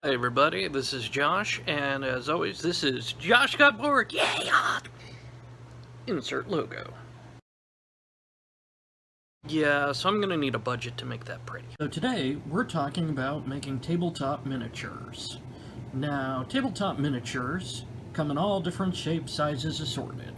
Hey everybody, this is Josh, and as always, this is Josh Got Bored! Yeah! Insert logo. Yeah, so I'm gonna need a budget to make that pretty. So today, we're talking about making tabletop miniatures. Now, tabletop miniatures come in all different shapes, sizes, assorted.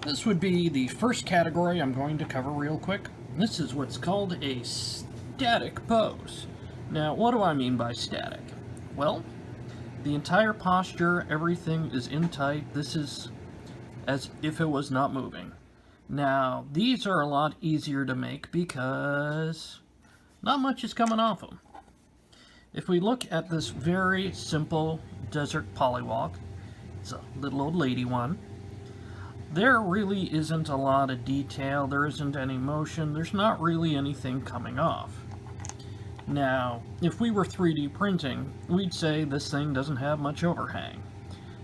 This would be the first category I'm going to cover real quick. This is what's called a static pose. Now, what do I mean by static? Well, the entire posture, everything is in tight. This is as if it was not moving. Now, these are a lot easier to make because not much is coming off them. If we look at this very simple desert polywalk, it's a little old lady one, there really isn't a lot of detail, there isn't any motion, there's not really anything coming off. Now, if we were 3D printing, we'd say this thing doesn't have much overhang.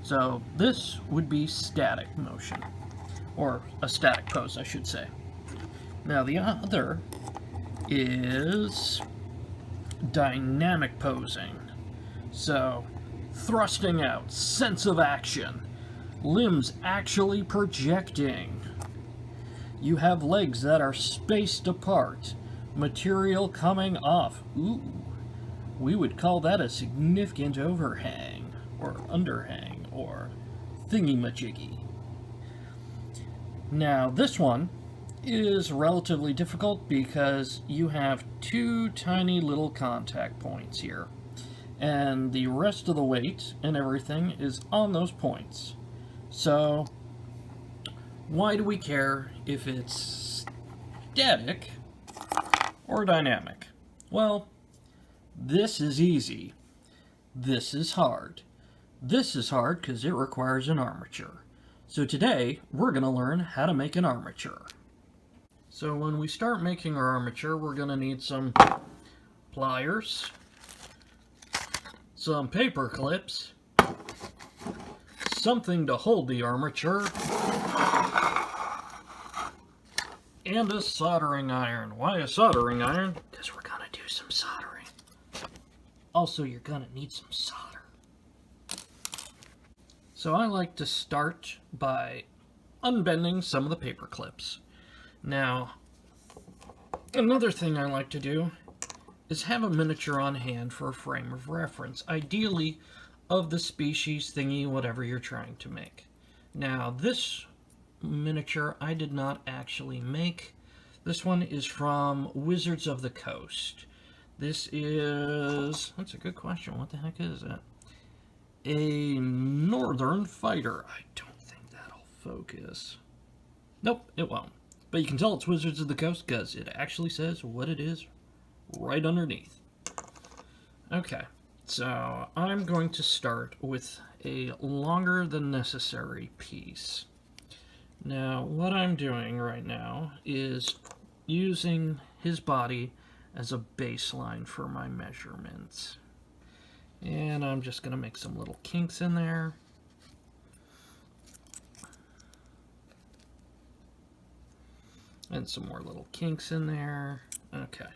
So this would be static motion, or a static pose, I should say. Now the other is dynamic posing. So, thrusting out, sense of action, limbs actually projecting. You have legs that are spaced apart, material coming off. Ooh, we would call that a significant overhang, or underhang, or thingy-majiggy. Now, this one is relatively difficult because you have two tiny little contact points here, and the rest of the weight and everything is on those points. So, why do we care if it's static or dynamic? Well, this is easy. This is hard. This is hard because it requires an armature. So today, we're going to learn how to make an armature. So when we start making our armature, we're going to need some pliers, some paper clips, something to hold the armature, and a soldering iron. Why a soldering iron? Because we're going to do some soldering. Also, you're going to need some solder. So I like to start by unbending some of the paper clips. Now, another thing I like to do is have a miniature on hand for a frame of reference, ideally of the species, thingy, whatever you're trying to make. Now, this miniature I did not actually make. This one is from Wizards of the Coast. This is... that's a good question. What the heck is it? A northern fighter. I don't think that'll focus. Nope, it won't. But you can tell it's Wizards of the Coast because it actually says what it is right underneath. Okay, so I'm going to start with a longer than necessary piece. Now, what I'm doing right now is using his body as a baseline for my measurements. And I'm just going to make some little kinks in there. And some more little kinks in there. Okay.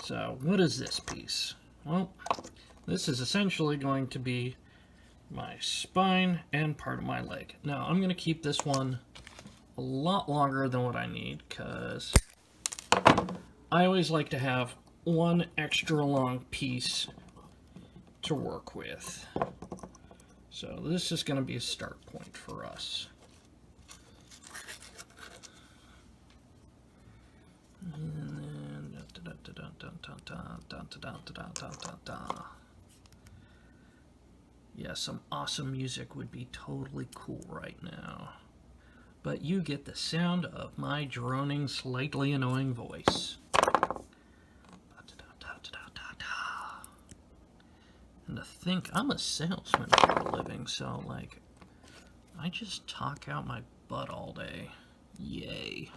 So, what is this piece? Well, this is essentially going to be my spine and part of my leg. Now, I'm going to keep this one a lot longer than what I need, because I always like to have one extra long piece to work with. So this is going to be a start point for us. And then yeah, some awesome music would be totally cool right now. But you get the sound of my droning, slightly annoying voice. And to think, I'm a salesman for a living, so, like, I just talk out my butt all day. Yay.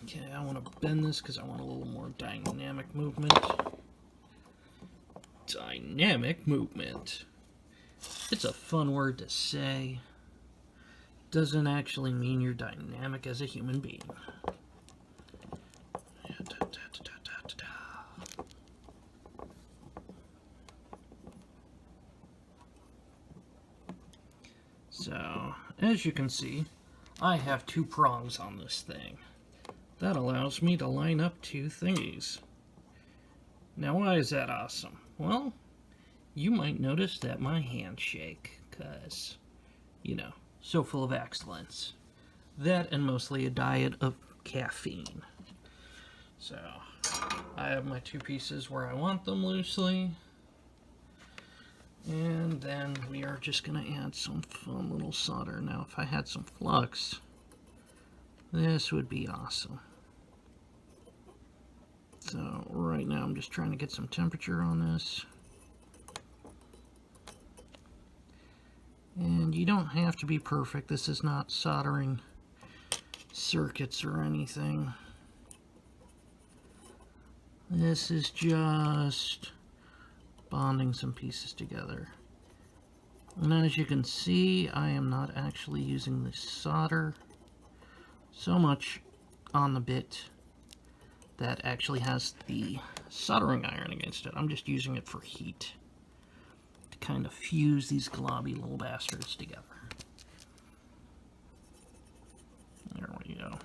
Okay, I want to bend this because I want a little more dynamic movement. Dynamic movement. It's a fun word to say. doesn't actually mean you're dynamic as a human being. So, as you can see, I have 2 prongs on this thing. That allows me to line up 2 thingies. Now, why is that awesome? Well, you might notice that my hands shake, because, you know, so full of excellence. That and mostly a diet of caffeine. So, I have my 2 pieces where I want them loosely. And then we are just going to add some fun little solder. Now, if I had some flux, this would be awesome. So, right now I'm just trying to get some temperature on this. And you don't have to be perfect. This is not soldering circuits or anything. This is just bonding some pieces together. And as you can see, I am not actually using the solder so much on the bit that actually has the soldering iron against it. I'm just using it for heat to kind of fuse these globby little bastards together. There we go.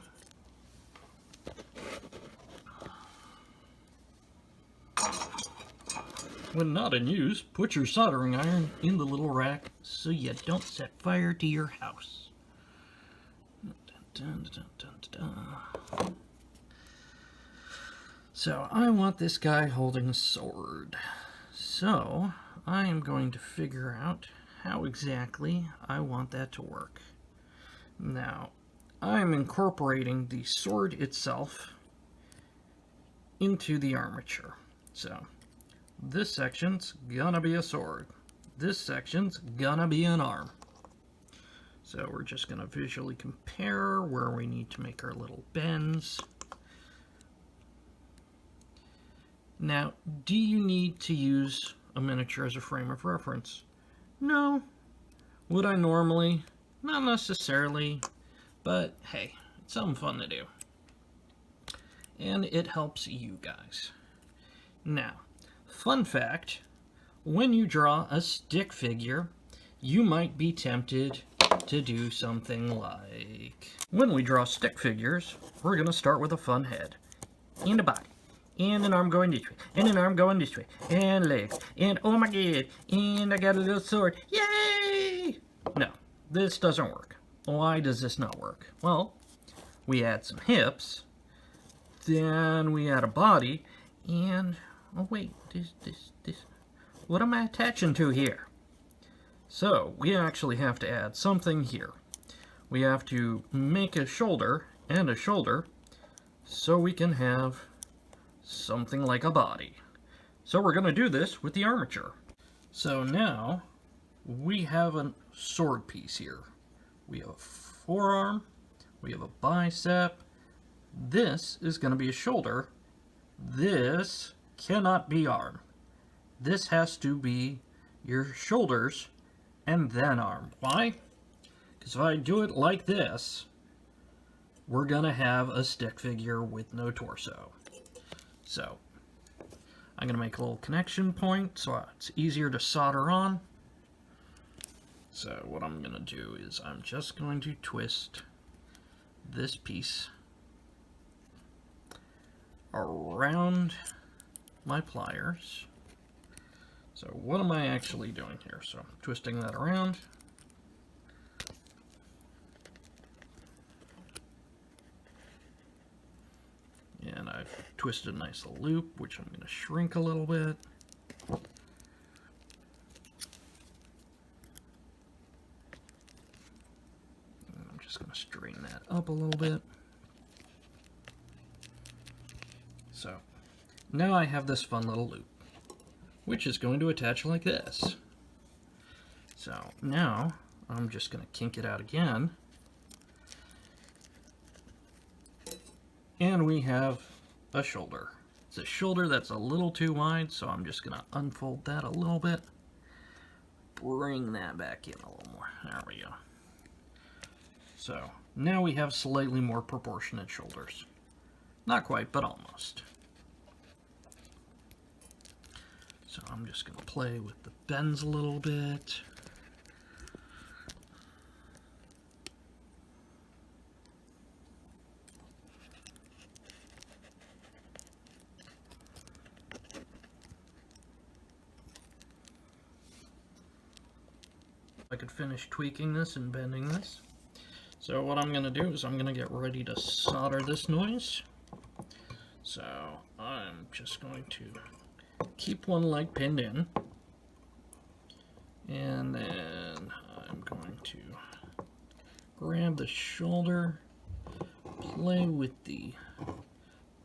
When not in use, put your soldering iron in the little rack so you don't set fire to your house. Dun, dun, dun, dun, dun. So, I want this guy holding a sword. So, I am going to figure out how exactly I want that to work. Now, I'm incorporating the sword itself into the armature. So, this section's gonna be a sword. This section's gonna be an arm. So we're just gonna visually compare where we need to make our little bends. Now, do you need to use a miniature as a frame of reference? No. Would I normally? Not necessarily, but hey, it's something fun to do. And it helps you guys. Now, fun fact, when you draw a stick figure, you might be tempted to do something like... When we draw stick figures, we're going to start with a fun head, and a body, and an arm going this way, and an arm going this way, and legs, and oh my god, and I got a little sword, yay! No, this doesn't work. Why does this not work? Well, we add some hips, then we add a body, and... Oh wait, this, what am I attaching to here? So, we actually have to add something here. We have to make a shoulder and a shoulder so we can have something like a body. So we're going to do this with the armature. So now, we have a sword piece here. We have a forearm, we have a bicep. This is going to be a shoulder. This cannot be arm. This has to be your shoulders and then arm. Why? Because if I do it like this, we're gonna have a stick figure with no torso. So I'm gonna make a little connection point so it's easier to solder on. So what I'm gonna do is I'm just going to twist this piece around my pliers. So what am I actually doing here? So I'm twisting that around. And I've twisted a nice little loop, which I'm going to shrink a little bit. And I'm just going to straighten that up a little bit. So now I have this fun little loop, which is going to attach like this. So now I'm just going to kink it out again. And we have a shoulder. It's a shoulder that's a little too wide, so I'm just going to unfold that a little bit. Bring that back in a little more. There we go. So now we have slightly more proportionate shoulders. Not quite, but almost. So I'm just going to play with the bends a little bit. I could finish tweaking this and bending this. So what I'm going to do is I'm going to get ready to solder this noise. So I'm just going to keep one leg pinned in, and then I'm going to grab the shoulder, play with the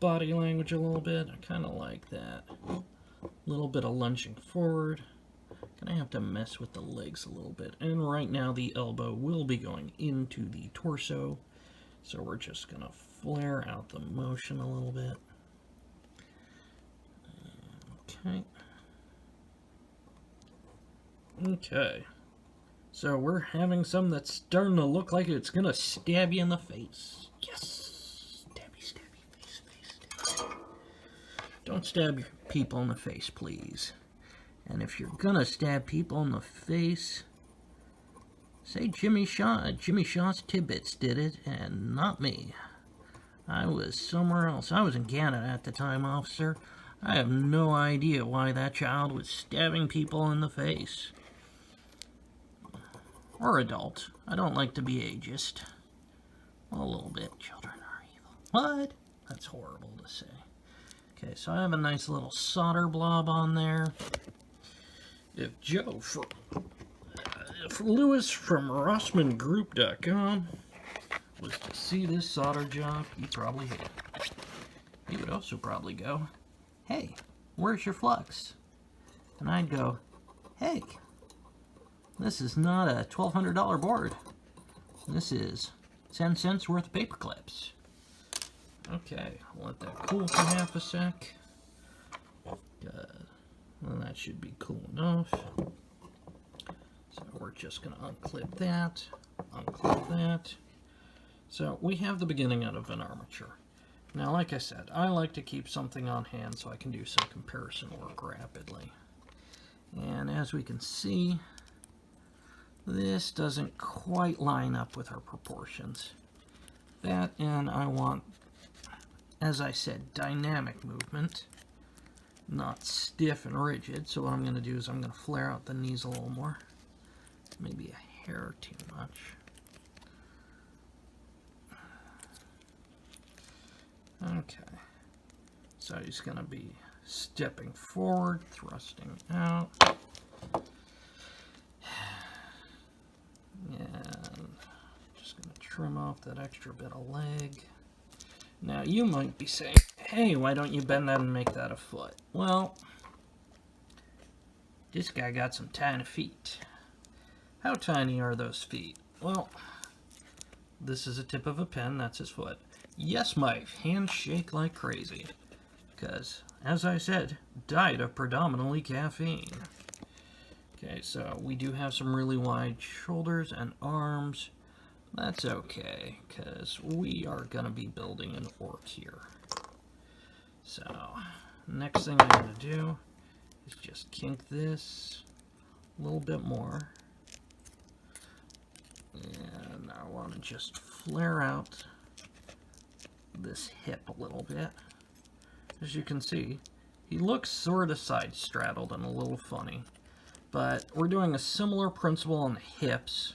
body language a little bit. I kind of like that. A little bit of lunging forward. Gonna have to mess with the legs a little bit. And right now the elbow will be going into the torso. So we're just gonna flare out the motion a little bit. Okay. Okay. So we're having some that's starting to look like it's gonna stab you in the face. Yes! Stabby, stabby, face, face. Don't stab people in the face, please. And if you're gonna stab people in the face, say Jimmy Shaw's Tidbits did it, and not me. I was somewhere else. I was in Canada at the time, officer. I have no idea why that child was stabbing people in the face. Or adult. I don't like to be ageist. Well, a little bit. Children are evil. What? That's horrible to say. Okay, so I have a nice little solder blob on there. If Lewis from RossmanGroup.com was to see this solder job, he'd probably hate it. He would also probably go, "Hey, where's your flux?" And I'd go, "Hey, this is not a $1,200 board. This is 10 cents worth of paper clips." Okay, I'll let that cool for half a sec. Well, that should be cool enough. So we're just going to unclip that, unclip that. So we have the beginning out of an armature. Now, like I said, I like to keep something on hand so I can do some comparison work rapidly. And as we can see, this doesn't quite line up with our proportions. That, and I want, as I said, dynamic movement, not stiff and rigid. So what I'm going to do is I'm going to flare out the knees a little more. Maybe a hair too much. Okay. So he's going to be stepping forward, thrusting out. And just going to trim off that extra bit of leg. Now you might be saying, "Hey, why don't you bend that and make that a foot?" Well, this guy got some tiny feet. How tiny are those feet? Well, this is a tip of a pen, that's his foot. Yes, my hands shake like crazy. Because, as I said, diet of predominantly caffeine. Okay, so we do have some really wide shoulders and arms. That's okay, because we are going to be building an orc here. So, next thing I'm going to do is just kink this a little bit more. And I want to just flare out this hip a little bit. As you can see, he looks sort of side-straddled and a little funny. But we're doing a similar principle on the hips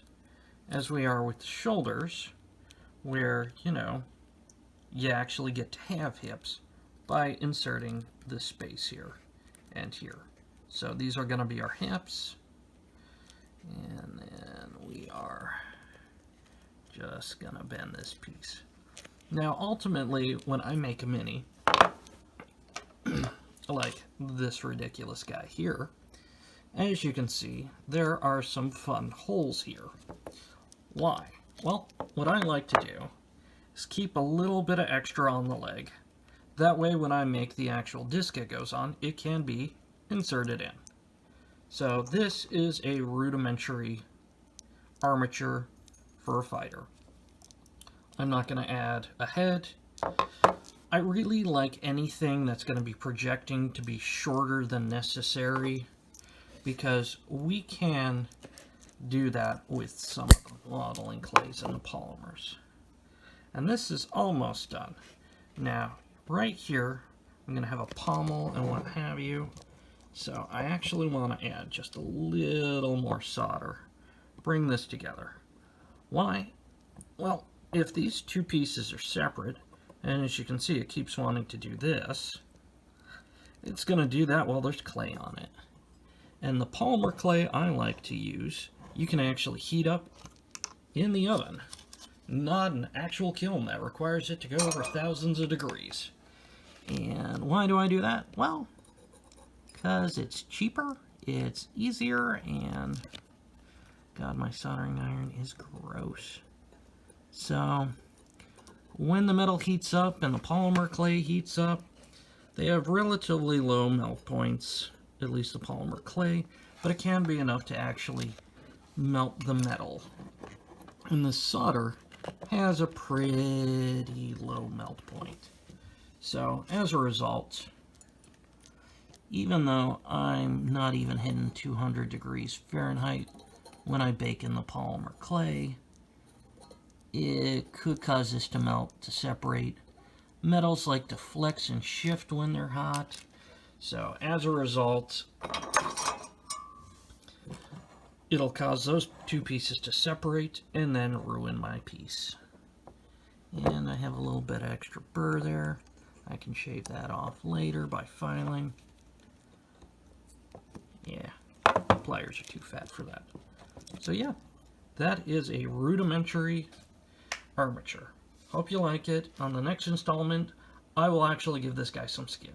as we are with the shoulders, where, you know, you actually get to have hips by inserting this space here and here. So these are going to be our hips, and then we are just going to bend this piece. Now, ultimately, when I make a mini, like this ridiculous guy here, as you can see, there are some fun holes here. Why? Well, what I like to do is keep a little bit of extra on the leg. That way, when I make the actual disc it goes on, it can be inserted in. So this is a rudimentary armature for a fighter. I'm not going to add a head. I really like anything that's going to be projecting to be shorter than necessary, because we can do that with some of the modeling clays and the polymers. And this is almost done. Now, right here, I'm going to have a pommel and what have you. So I actually want to add just a little more solder. Bring this together. Why? Well, if these two pieces are separate, and as you can see, it keeps wanting to do this, it's going to do that while there's clay on it. And the polymer clay I like to use, you can actually heat up in the oven. Not an actual kiln that requires it to go over thousands of degrees. And why do I do that? Well, because it's cheaper, it's easier, and God, my soldering iron is gross. So when the metal heats up and the polymer clay heats up, they have relatively low melt points, at least the polymer clay, but it can be enough to actually melt the metal. And the solder has a pretty low melt point. So as a result, even though I'm not even hitting 200 degrees Fahrenheit when I bake in the polymer clay, it could cause this to melt, to separate. Metals like to flex and shift when they're hot. So as a result, it'll cause those two pieces to separate and then ruin my piece. And I have a little bit of extra burr there. I can shave that off later by filing. Yeah, pliers are too fat for that. So yeah, that is a rudimentary armature. Hope you like it. On the next installment, I will actually give this guy some skin.